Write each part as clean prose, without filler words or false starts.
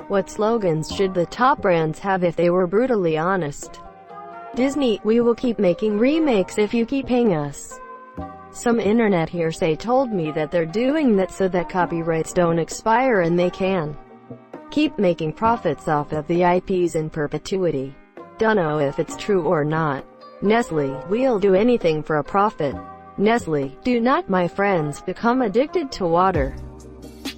What slogans should the top brands have if they were brutally honest? Disney, we will keep making remakes if you keep paying us. Some internet hearsay told me that they're doing that so that copyrights don't expire and they can keep making profits off of the IPs in perpetuity. Dunno if it's true or not. Nestle, we'll do anything for a profit. Nestle, do not, my friends, become addicted to water.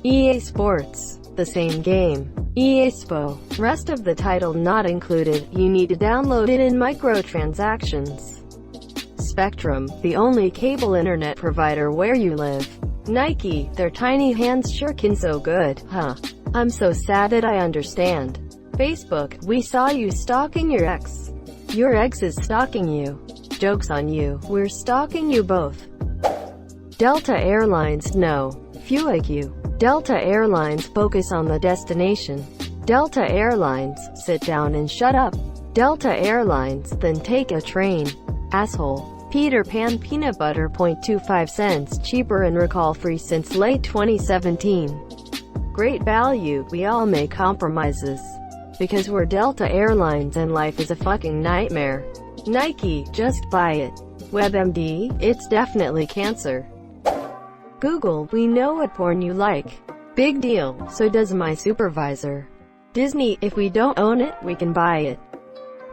EA Sports, the same game. EA Spo, rest of the title not included, you need to download it in microtransactions. Spectrum, the only cable internet provider where you live. Nike, their tiny hands sure can so good, huh? I'm so sad that I understand. Facebook, we saw you stalking your ex. Your ex is stalking you. Joke's on you, we're stalking you both. Delta Airlines, no. Few like you. Delta Airlines, focus on the destination. Delta Airlines, sit down and shut up. Delta Airlines, then take a train. Asshole. Peter Pan peanut butter 0.25 cents cheaper and recall-free since late 2017. Great value, we all make compromises. Because we're Delta Airlines and life is a fucking nightmare. Nike, just buy it. WebMD, it's definitely cancer. Google, we know what porn you like. Big deal, so does my supervisor. Disney, if we don't own it, we can buy it.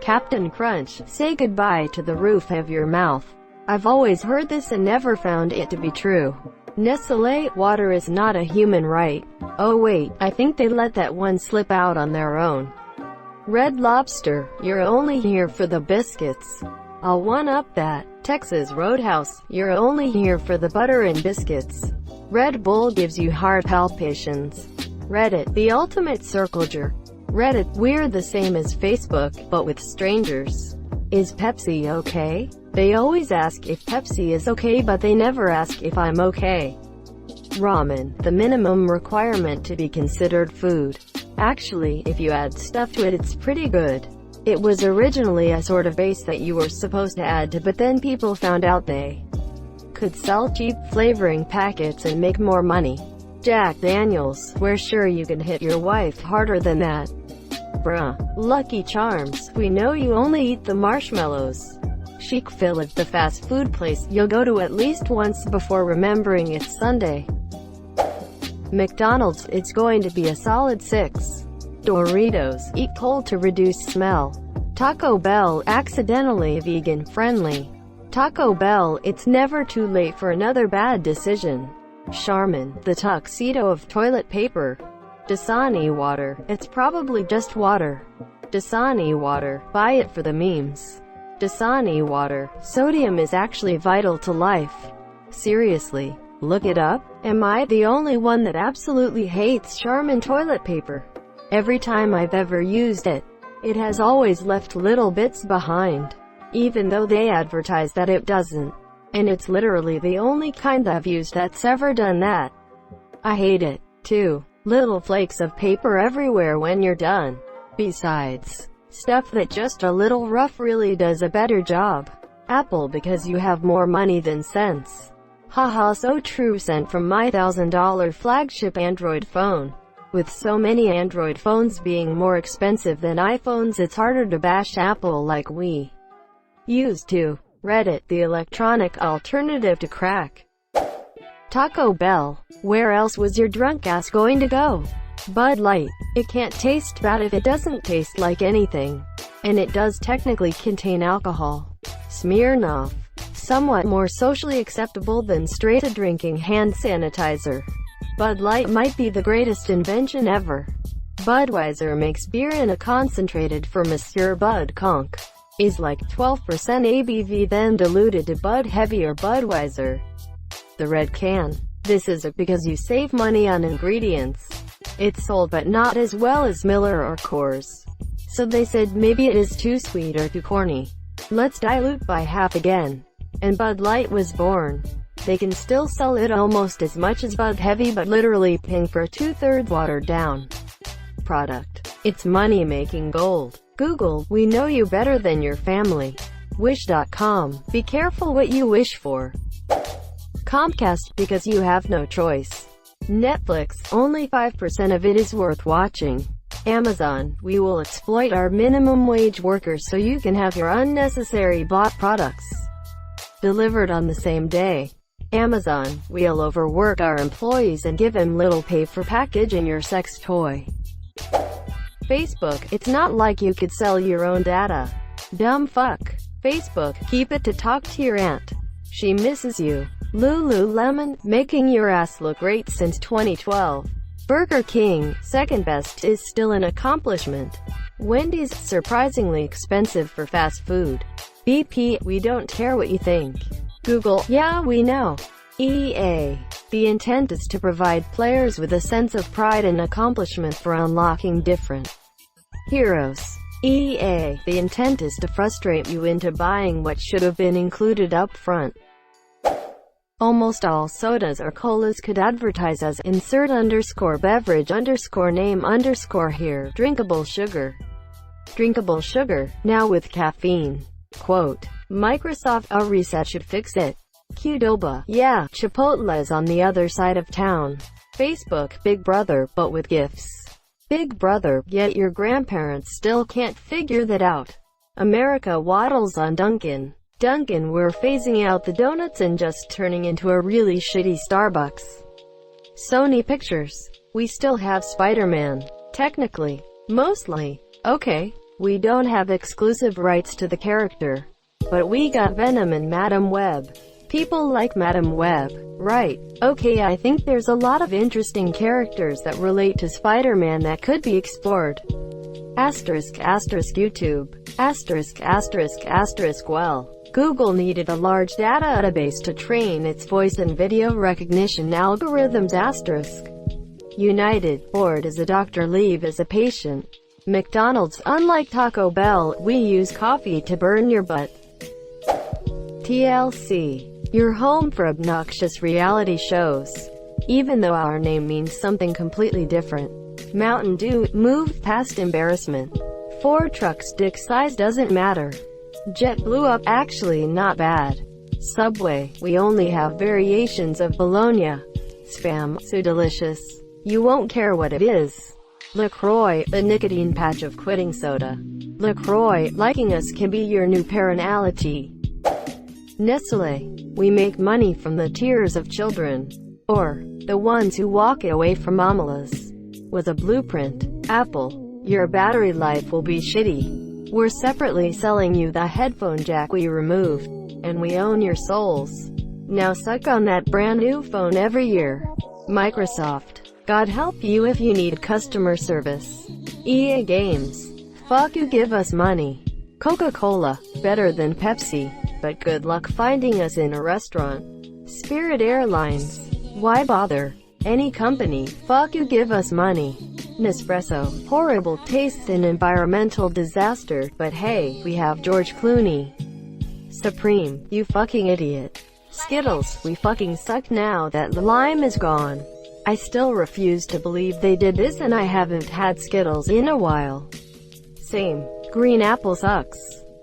Captain Crunch, say goodbye to the roof of your mouth. I've always heard this and never found it to be true. Nestlé, water is not a human right. Oh wait, I think they let that one slip out on their own. Red Lobster, you're only here for the biscuits. I'll one-up that. Texas Roadhouse, you're only here for the butter and biscuits. Red Bull gives you heart palpitations. Reddit, the ultimate circle jerk. Reddit, we're the same as Facebook, but with strangers. Is Pepsi okay? They always ask if Pepsi is okay but they never ask if I'm okay. Ramen, the minimum requirement to be considered food. Actually, if you add stuff to it it's pretty good. It was originally a sort of base that you were supposed to add to, but then people found out they could sell cheap flavoring packets and make more money. Jack Daniels, we're sure you can hit your wife harder than that. Bruh. Lucky Charms, we know you only eat the marshmallows. Chic-Fil-A, the fast food place you'll go to at least once before remembering it's Sunday. McDonald's, it's going to be a solid 6. Doritos, eat cold to reduce smell. Taco Bell, accidentally vegan-friendly. Taco Bell, it's never too late for another bad decision. Charmin, the tuxedo of toilet paper. Dasani water, it's probably just water. Dasani water, buy it for the memes. Dasani water, sodium is actually vital to life. Seriously, look it up. Am I the only one that absolutely hates Charmin toilet paper? Every time I've ever used it, it has always left little bits behind, even though they advertise that it doesn't. And it's literally the only kind I've used that's ever done that. I hate it, too. Little flakes of paper everywhere when you're done. Besides, stuff that just a little rough really does a better job. Apple, because you have more money than sense. Haha, so true. Sent from my $1,000 flagship Android phone. With so many Android phones being more expensive than iPhones, it's harder to bash Apple like we used to. Reddit, the electronic alternative to crack. Taco Bell, where else was your drunk ass going to go? Bud Light, it can't taste bad if it doesn't taste like anything. And it does technically contain alcohol. Smirnoff, somewhat more socially acceptable than straight drinking hand sanitizer. Bud Light might be the greatest invention ever. Budweiser makes beer in a concentrated for Monsieur Bud Conk. Is like 12% ABV then diluted to Bud Heavy or Budweiser. The red can. This is because you save money on ingredients. It's sold but not as well as Miller or Coors. So they said maybe it is too sweet or too corny. Let's dilute by half again. And Bud Light was born. They can still sell it almost as much as Bud Heavy but literally paying for 2/3 watered down product. It's money-making gold. Google, we know you better than your family. Wish.com, be careful what you wish for. Comcast, because you have no choice. Netflix, only 5% of it is worth watching. Amazon, we will exploit our minimum wage workers so you can have your unnecessary bought products delivered on the same day. Amazon, we'll overwork our employees and give them little pay for packaging your sex toy. Facebook, it's not like you could sell your own data. Dumb fuck. Facebook, keep it to talk to your aunt. She misses you. Lululemon, making your ass look great since 2012. Burger King, second best is still an accomplishment. Wendy's, surprisingly expensive for fast food. BP, we don't care what you think. Google, yeah, we know. EA, the intent is to provide players with a sense of pride and accomplishment for unlocking different heroes. EA, the intent is to frustrate you into buying what should have been included up front. Almost all sodas or colas could advertise as insert underscore beverage underscore name underscore here, drinkable sugar. Drinkable sugar, now with caffeine. Quote, Microsoft, a reset should fix it. Qdoba, yeah, Chipotle is on the other side of town. Facebook, Big Brother, but with gifts. Big Brother, yet your grandparents still can't figure that out. America waddles on Dunkin'. Dunkin', we're phasing out the donuts and just turning into a really shitty Starbucks. Sony Pictures, we still have Spider-Man. Technically. Mostly. Okay. We don't have exclusive rights to the character. But we got Venom and Madam Web. People like Madam Web. Right. Okay, I think there's a lot of interesting characters that relate to Spider-Man that could be explored. Asterisk, asterisk YouTube. Asterisk, asterisk, asterisk well. Google needed a large database to train its voice and video recognition algorithms. Asterisk. United, bored as a doctor, leave as a patient. McDonald's, unlike Taco Bell, we use coffee to burn your butt. TLC, your home for obnoxious reality shows. Even though our name means something completely different. Mountain Dew, move past embarrassment. Ford trucks, dick size doesn't matter. Jet blew up, actually not bad. Subway, we only have variations of bologna. Spam, so delicious. You won't care what it is. LaCroix, the nicotine patch of quitting soda. LaCroix, liking us can be your new parentality. Nestlé, we make money from the tears of children. Or, the ones who walk away from mamas. With a blueprint. Apple, your battery life will be shitty. We're separately selling you the headphone jack we removed. And we own your souls. Now suck on that brand new phone every year. Microsoft, God help you if you need customer service. EA Games, fuck you, give us money. Coca-Cola, better than Pepsi, but good luck finding us in a restaurant. Spirit Airlines, why bother? Any company, fuck you, give us money. Nespresso, horrible tastes and environmental disaster, but hey, we have George Clooney. Supreme, you fucking idiot. Skittles, we fucking suck now that the lime is gone. I still refuse to believe they did this, and I haven't had Skittles in a while. Same. Green Apple sucks.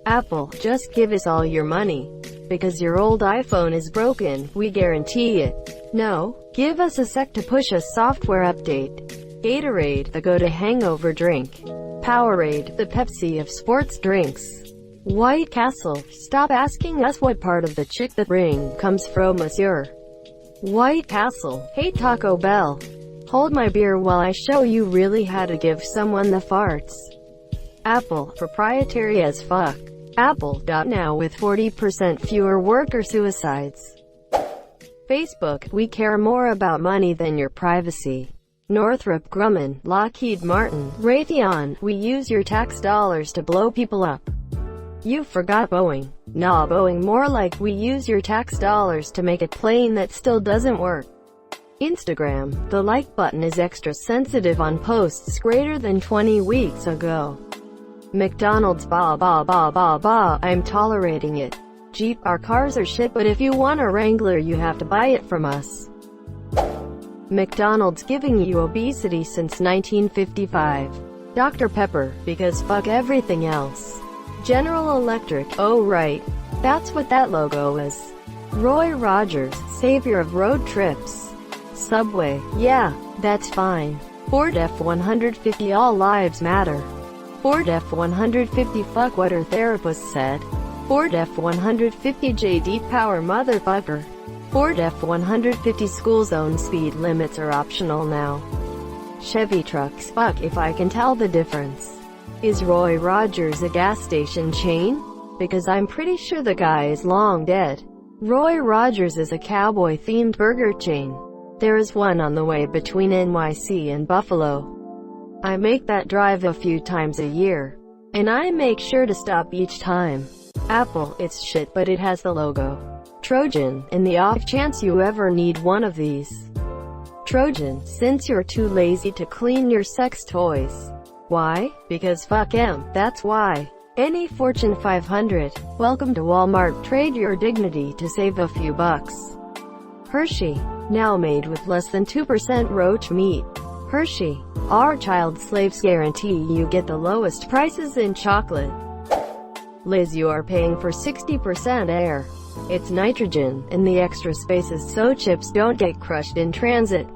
Apple, just give us all your money. Because your old iPhone is broken, we guarantee it. No, give us a sec to push a software update. Gatorade, the go-to hangover drink. Powerade, the Pepsi of sports drinks. White Castle, stop asking us what part of the chick that ring comes from, monsieur. White Castle, hate Taco Bell. Hold my beer while I show you really how to give someone the farts. Apple, proprietary as fuck. Apple, now with 40% fewer worker suicides. Facebook, we care more about money than your privacy. Northrop Grumman, Lockheed Martin, Raytheon, we use your tax dollars to blow people up. You forgot Boeing. Nah, Boeing, more like we use your tax dollars to make a plane that still doesn't work. Instagram, the like button is extra sensitive on posts greater than 20 weeks ago. McDonald's, I'm tolerating it. Jeep, our cars are shit, but if you want a Wrangler you have to buy it from us. McDonald's, giving you obesity since 1955. Dr. Pepper, because fuck everything else. General Electric, oh right. That's what that logo is. Roy Rogers, savior of road trips. Subway, yeah, that's fine. Ford F-150 All Lives Matter. Ford F-150 Fuck what her therapist said. Ford F-150 JD Power Motherfucker. Ford F-150 School zone speed limits are optional now. Chevy trucks fuck if I can tell the difference. Is Roy Rogers a gas station chain? Because I'm pretty sure the guy is long dead. Roy Rogers is a cowboy-themed burger chain. There is one on the way between NYC and Buffalo. I make that drive a few times a year, and I make sure to stop each time. Apple, it's shit but it has the logo. Trojan, in the off chance you ever need one of these. Trojan, since you're too lazy to clean your sex toys. Why? Because fuck 'em, that's why. Any Fortune 500. Welcome to Walmart, trade your dignity to save a few bucks. Hershey, now made with less than 2% roach meat. Hershey, our child slaves guarantee you get the lowest prices in chocolate. Liz, you are paying for 60% air. It's nitrogen, and the extra space is so chips don't get crushed in transit.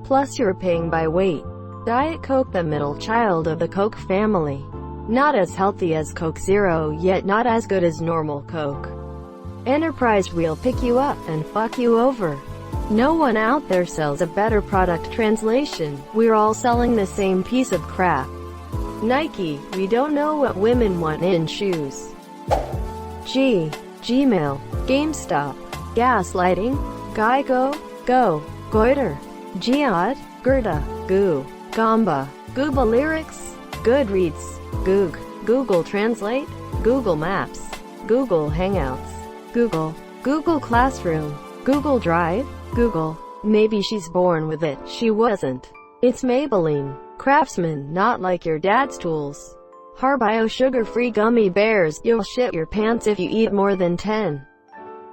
Plus you're paying by weight. Diet Coke, the middle child of the Coke family. Not as healthy as Coke Zero, yet not as good as normal Coke. Enterprise will pick you up and fuck you over. No one out there sells a better product. Translation, we're all selling the same piece of crap. Nike, we don't know what women want in shoes. Gmail, GameStop, Gaslighting, Geico, Go, Goiter, Jihad, Gerda, Goo, Gamba, Google Lyrics, Goodreads, Goog, Google Translate, Google Maps, Google Hangouts, Google Classroom, Google Drive, Google. Maybe she's born with it, she wasn't. It's Maybelline, Craftsman, not like your dad's tools. Harbio sugar-free gummy bears, you'll shit your pants if you eat more than 10.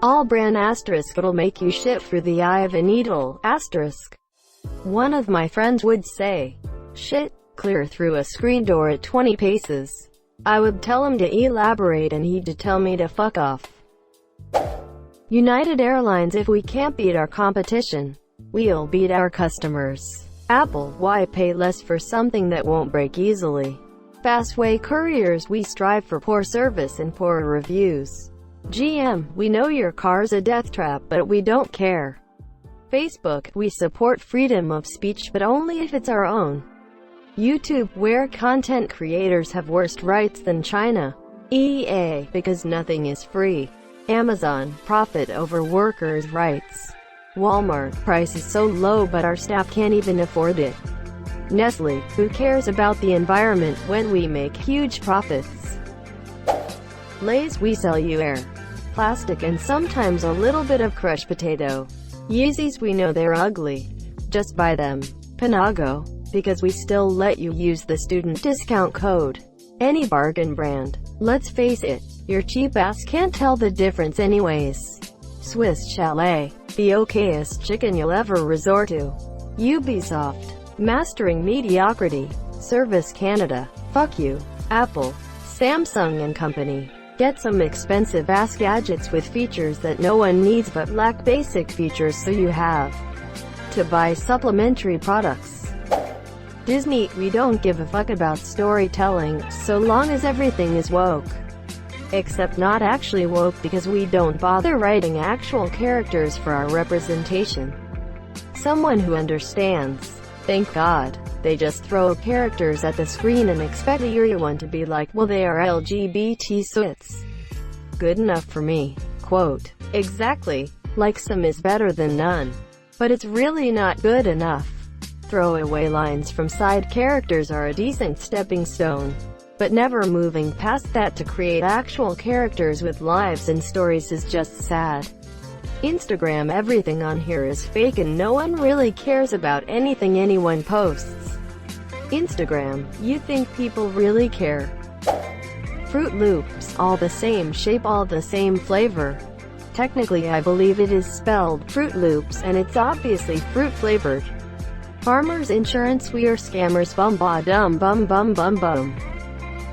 All brand asterisk, it'll make you shit through the eye of a needle, asterisk. One of my friends would say, shit, clear through a screen door at 20 paces. I would tell him to elaborate and he'd tell me to fuck off. United Airlines, if we can't beat our competition, we'll beat our customers. Apple, why pay less for something that won't break easily? Fastway Couriers, we strive for poor service and poor reviews. GM, we know your car's a death trap but we don't care. Facebook, we support freedom of speech but only if it's our own. YouTube, where content creators have worse rights than China. EA, because nothing is free. Amazon, profit over workers' rights. Walmart, price is so low but our staff can't even afford it. Nestle, who cares about the environment when we make huge profits? Lay's, we sell you air, plastic and sometimes a little bit of crushed potato. Yeezys, we know they're ugly. Just buy them. Panago, because we still let you use the student discount code. Any bargain brand. Let's face it, your cheap ass can't tell the difference anyways. Swiss Chalet, the okayest chicken you'll ever resort to. Ubisoft, mastering mediocrity. Service Canada, fuck you. Apple, Samsung and Company. Get some expensive ass gadgets with features that no one needs but lack basic features, so you have to buy supplementary products. Disney, we don't give a fuck about storytelling, so long as everything is woke. Except not actually woke, because we don't bother writing actual characters for our representation. Someone who understands. Thank God. They just throw characters at the screen and expect everyone to be like, well, they are LGBT, so it's good enough for me. Quote. Exactly. Like some is better than none. But it's really not good enough. Throwaway lines from side characters are a decent stepping stone. But never moving past that to create actual characters with lives and stories is just sad. Instagram, everything on here is fake and no one really cares about anything anyone posts. Instagram, you think people really care? Fruit Loops, all the same shape, all the same flavor. Technically I believe it is spelled Fruit Loops and it's obviously fruit flavored. Farmers Insurance, we are scammers, bum ba dum bum bum bum bum.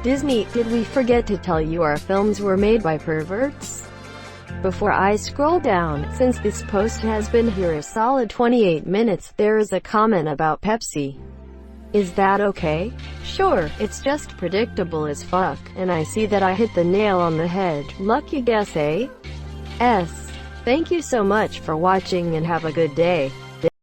Disney, did we forget to tell you our films were made by perverts? Before I scroll down, since this post has been here a solid 28 minutes, there is a comment about Pepsi. Is that okay? Sure, it's just predictable as fuck, and I see that I hit the nail on the head. Lucky guess, eh? Thank you so much for watching and have a good day.